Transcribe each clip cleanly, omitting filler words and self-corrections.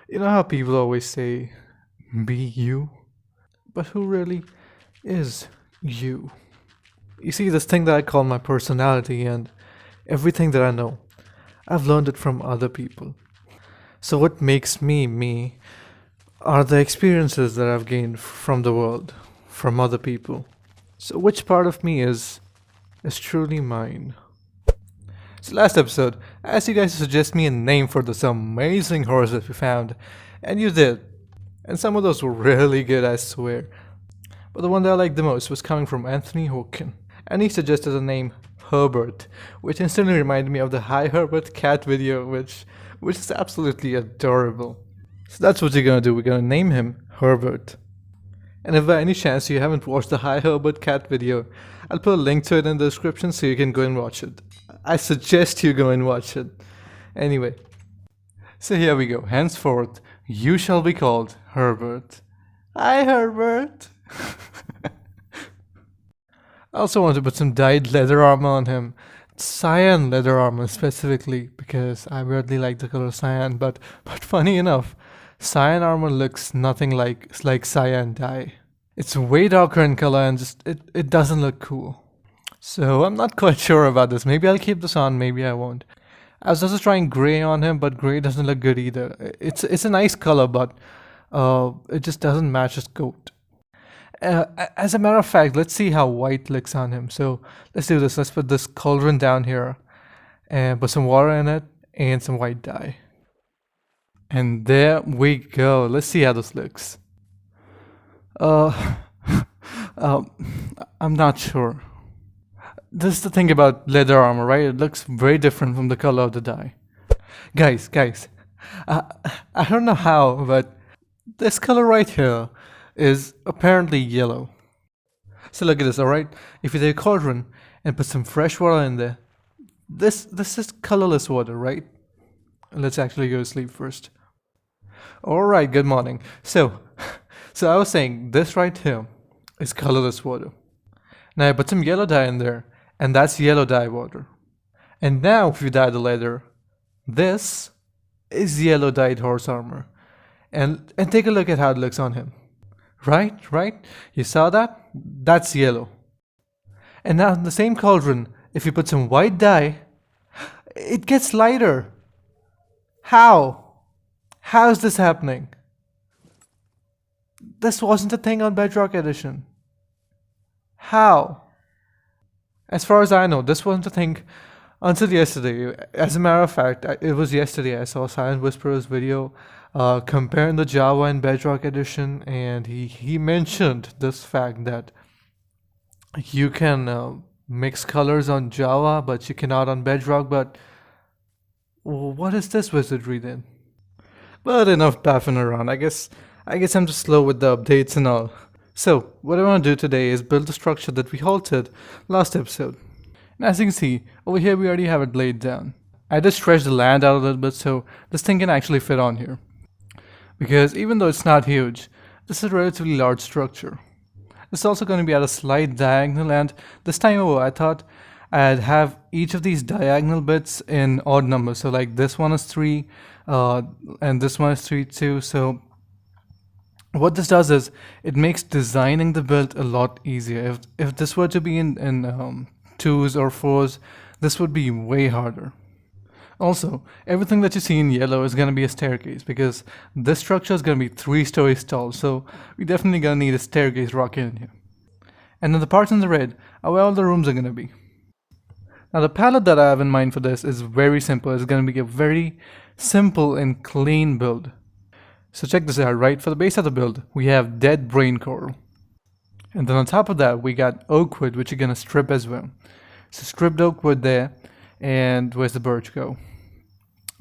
You know how people always say, be you? But who really is you? You see, this thing that I call my personality and everything that I know, I've learned it from other people. So, what makes me me are the experiences that I've gained from the world, from other people. So, which part of me is truly mine? So, last episode, I asked you guys to suggest me a name for this amazing horse that we found, and you did. And some of those were really good, I swear. But the one that I liked the most was coming from Anthony Hawken, and he suggested the name Herbert, which instantly reminded me of the Hi Herbert cat video, which is absolutely adorable. So that's what you're gonna do. We're gonna name him Herbert. And if by any chance you haven't watched the Hi Herbert cat video, I'll put a link to it in the description so you can go and watch it. I suggest you go and watch it. Anyway, so here we go. Henceforth, you shall be called Herbert. Hi, Herbert. I also want to put some dyed leather armor on him. Cyan leather armor specifically, because I really like the color cyan, but funny enough, cyan armor looks nothing like cyan dye. It's way darker in color and just it doesn't look cool. So I'm not quite sure about this. Maybe I'll keep this on, maybe I won't. I was also trying gray on him, but gray doesn't look good either. It's a nice color, but it just doesn't match his coat. As a matter of fact, let's see how white looks on him. So let's do this. Let's put this cauldron down here and put some water in it and some white dye. And there we go. Let's see how this looks. Uh, I'm not sure. This is the thing about leather armor, right? It looks very different from the color of the dye. Guys, I don't know how, but this color right here is apparently yellow. So look at this, alright? If you take a cauldron and put some fresh water in there, this is colorless water, right? Let's actually go to sleep first. Alright, good morning. So I was saying, this right here is colorless water. Now I put some yellow dye in there, and that's yellow dye water. And now if you dye the leather, this is yellow dyed horse armor. And take a look at how it looks on him. Right? You saw that? That's yellow. And now in the same cauldron, if you put some white dye, it gets lighter. How? How is this happening? This wasn't a thing on Bedrock Edition. How? As far as I know, this wasn't a thing until yesterday. As a matter of fact, it was yesterday I saw Silent Whisperer's video comparing the Java and Bedrock edition, and he mentioned this fact that you can mix colors on Java, but you cannot on Bedrock. But what is this wizardry then? But enough baffing around. I guess I'm just slow with the updates and all. So what I want to do today is build the structure that we halted last episode. And as you can see, over here we already have it laid down. I just stretched the land out a little bit so this thing can actually fit on here. Because even though it's not huge, this is a relatively large structure. It's also going to be at a slight diagonal, and this time over I thought I'd have each of these diagonal bits in odd numbers. So like this one is 3 and this one is 3 too. So what this does is it makes designing the build a lot easier. If this were to be in 2s or 4s, this would be way harder. Also, everything that you see in yellow is going to be a staircase because this structure is going to be 3 stories tall, so we definitely going to need a staircase rocket in here. And then the parts in the red are where all the rooms are going to be. Now the palette that I have in mind for this is very simple. It's going to be a very simple and clean build. So check this out, right? For the base of the build, we have dead brain coral. And then on top of that, we got oak wood, which you're going to strip as well. So stripped oak wood there. And where's the birch go?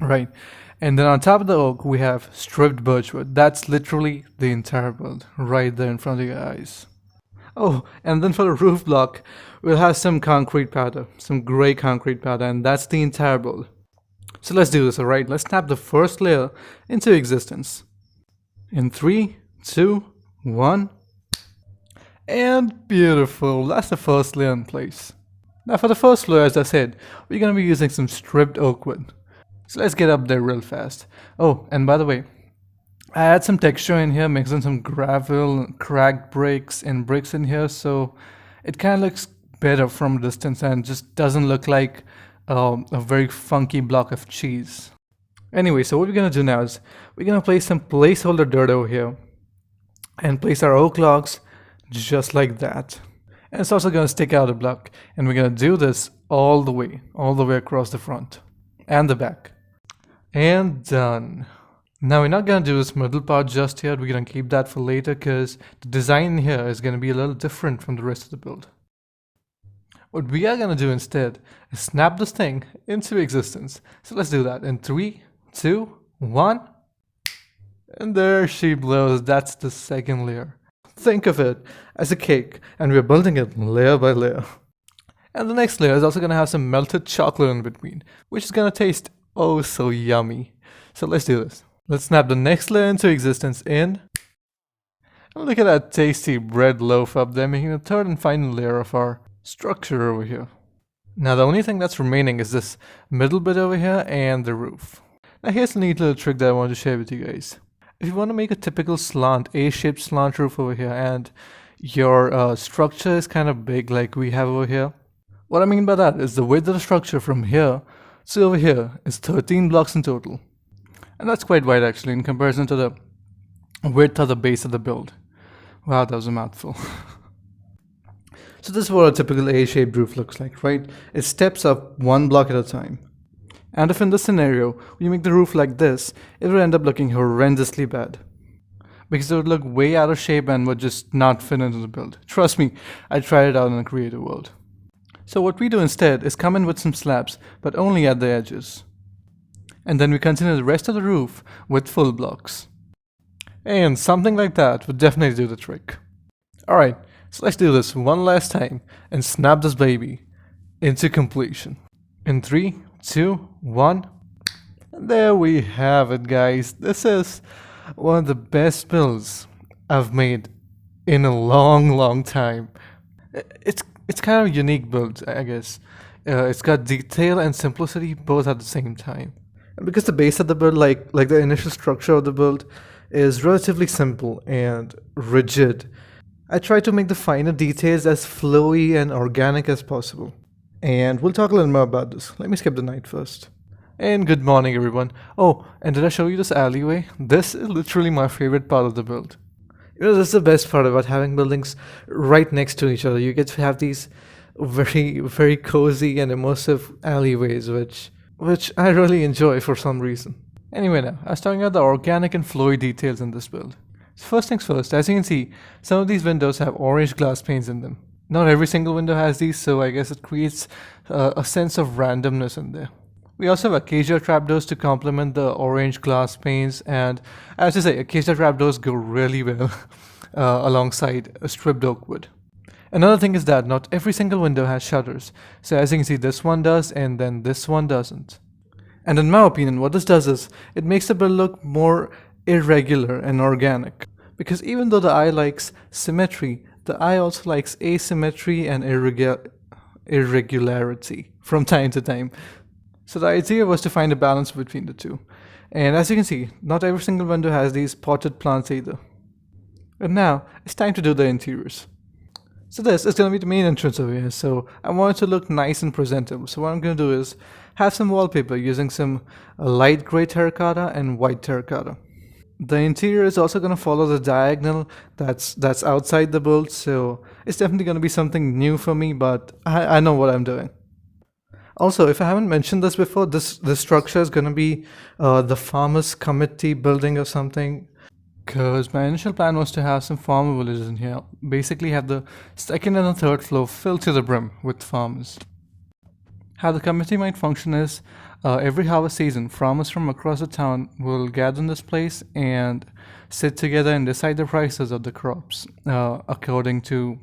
Right. And then on top of the oak, we have stripped birchwood. That's literally the entire build right there in front of your eyes. Oh, and then for the roof block, we'll have some concrete powder, some gray concrete powder, and that's the entire build. So let's do this, alright? Let's snap the first layer into existence. In 3, 2, 1. And beautiful. That's the first layer in place. Now for the first floor, as I said, we're going to be using some stripped oak wood. So let's get up there real fast. Oh, and by the way, I add some texture in here, mix in some gravel, cracked bricks, and bricks in here, so it kind of looks better from a distance and just doesn't look like a very funky block of cheese. Anyway, so what we're gonna do now is we're gonna place some placeholder dirt over here and place our oak logs just like that. And it's also gonna stick out a block, and we're gonna do this all the way across the front and the back. And done. Now we're not gonna do this middle part just yet, we're gonna keep that for later because the design here is gonna be a little different from the rest of the build. What we are gonna do instead is snap this thing into existence. So let's do that in 3, 2, 1. And there she blows, that's the second layer. Think of it as a cake, and we're building it layer by layer. And the next layer is also gonna have some melted chocolate in between, which is gonna taste oh so yummy. So let's do this. Let's snap the next layer into existence in. And look at that tasty bread loaf up there, making the third and final layer of our structure over here. Now the only thing that's remaining is this middle bit over here and the roof. Now here's a neat little trick that I want to share with you guys. If you want to make a typical slant, A-shaped slant roof over here, and your structure is kind of big like we have over here. What I mean by that is the width of the structure from here to over here is 13 blocks in total. And that's quite wide actually in comparison to the width of the base of the build. Wow, that was a mouthful. So this is what a typical A-shaped roof looks like, right? It steps up one block at a time. And if in this scenario, we make the roof like this, it would end up looking horrendously bad. Because it would look way out of shape and would just not fit into the build. Trust me, I tried it out in a creative world. So what we do instead is come in with some slabs, but only at the edges. And then we continue the rest of the roof with full blocks. And something like that would definitely do the trick. Alright, so let's do this one last time and snap this baby into completion. In 3, 2, 1. And there we have it, guys. This is one of the best builds I've made in a long time. It's kind of a unique build, I guess. It's got detail and simplicity both at the same time. And because the base of the build, like the initial structure of the build, is relatively simple and rigid, I try to make the finer details as flowy and organic as possible. And we'll talk a little more about this. Let me skip the night first. And good morning everyone. Oh, and did I show you this alleyway? This is literally my favorite part of the build. You know, this is the best part about having buildings right next to each other. You get to have these very cozy and immersive alleyways, which I really enjoy for some reason. Anyway now, I was talking about the organic and flowy details in this build. So first things first, as you can see, some of these windows have orange glass panes in them. Not every single window has these, so I guess it creates a sense of randomness in there. We also have acacia trapdoors to complement the orange glass panes, and as I say, acacia trapdoors go really well alongside a stripped oak wood. Another thing is that not every single window has shutters, so as you can see this one does and then this one doesn't. And in my opinion, what this does is, it makes the build look more irregular and organic. Because even though the eye likes symmetry, the eye also likes asymmetry and irregularity from time to time. So the idea was to find a balance between the two. And as you can see, not every single window has these potted plants either. And now, it's time to do the interiors. So this is going to be the main entrance over here, so I want it to look nice and presentable. So what I'm going to do is have some wallpaper using some light gray terracotta and white terracotta. The interior is also going to follow the diagonal that's outside the build, so it's definitely going to be something new for me, but I know what I'm doing. Also, if I haven't mentioned this before, this structure is going to be the farmers committee building or something. Because my initial plan was to have some farmer villages in here. Basically have the second and the third floor filled to the brim with farmers. How the committee might function is, every harvest season, farmers from across the town will gather in this place and sit together and decide the prices of the crops according to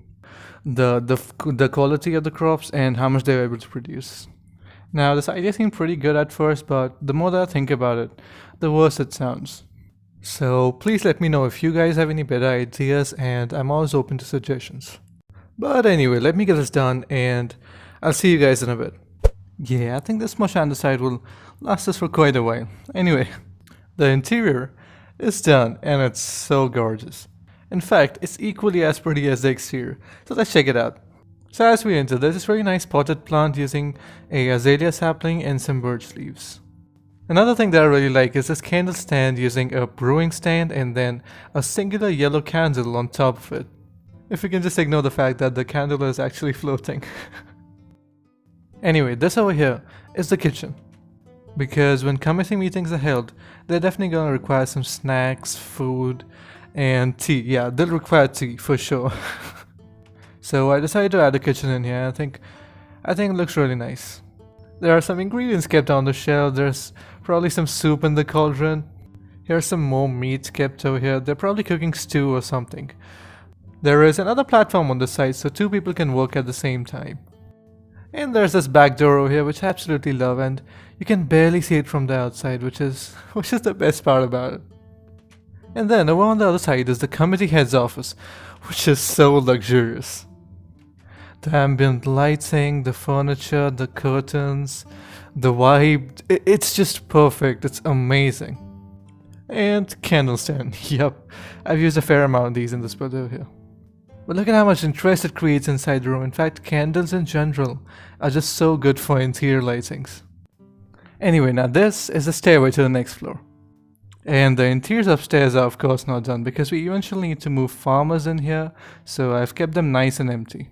the quality of the crops and how much they're able to produce. Now this idea seemed pretty good at first, but the more that I think about it, the worse it sounds. So please let me know if you guys have any better ideas, and I'm always open to suggestions. But anyway, let me get this done and I'll see you guys in a bit. Yeah, I think this much andesite will last us for quite a while. Anyway, the interior It's done, and it's so gorgeous. In fact, it's equally as pretty as the exterior, so let's check it out. So as we enter, there's this very nice potted plant using a azalea sapling and some birch leaves. Another thing that I really like is this candle stand using a brewing stand and then a singular yellow candle on top of it. If you can just ignore the fact that the candle is actually floating. Anyway, this over here is the kitchen. Because when committee meetings are held, they're definitely gonna require some snacks, food, and tea. Yeah, they'll require tea for sure. So I decided to add a kitchen in here. I think it looks really nice. There are some ingredients kept on the shelf. There's probably some soup in the cauldron. Here's some more meat kept over here. They're probably cooking stew or something. There is another platform on the side so two people can work at the same time. And there's this back door over here which I absolutely love, and you can barely see it from the outside, which is the best part about it. And then over on the other side is the committee head's office, which is so luxurious. The ambient lighting, the furniture, the curtains, the vibe, it's just perfect, it's amazing. And candle stand, yep, I've used a fair amount of these in this build over here. But look at how much interest it creates inside the room. In fact, candles in general are just so good for interior lightings. Anyway, now this is the stairway to the next floor. And the interiors upstairs are of course not done because we eventually need to move farmers in here, so I've kept them nice and empty.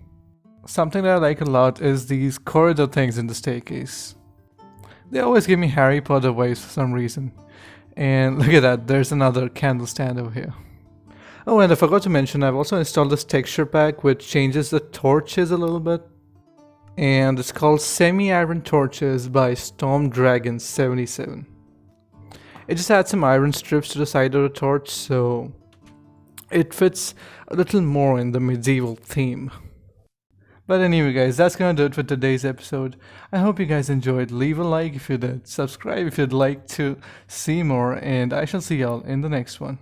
Something that I like a lot is these corridor things in the staircase. They always give me Harry Potter vibes for some reason. And look at that, there's another candle stand over here. Oh, and I forgot to mention, I've also installed this texture pack which changes the torches a little bit. And it's called Semi-Iron Torches by Storm Dragon 77. It just adds some iron strips to the side of the torch, so it fits a little more in the medieval theme. But anyway guys, that's gonna do it for today's episode. I hope you guys enjoyed. Leave a like if you did, subscribe if you'd like to see more, and I shall see y'all in the next one.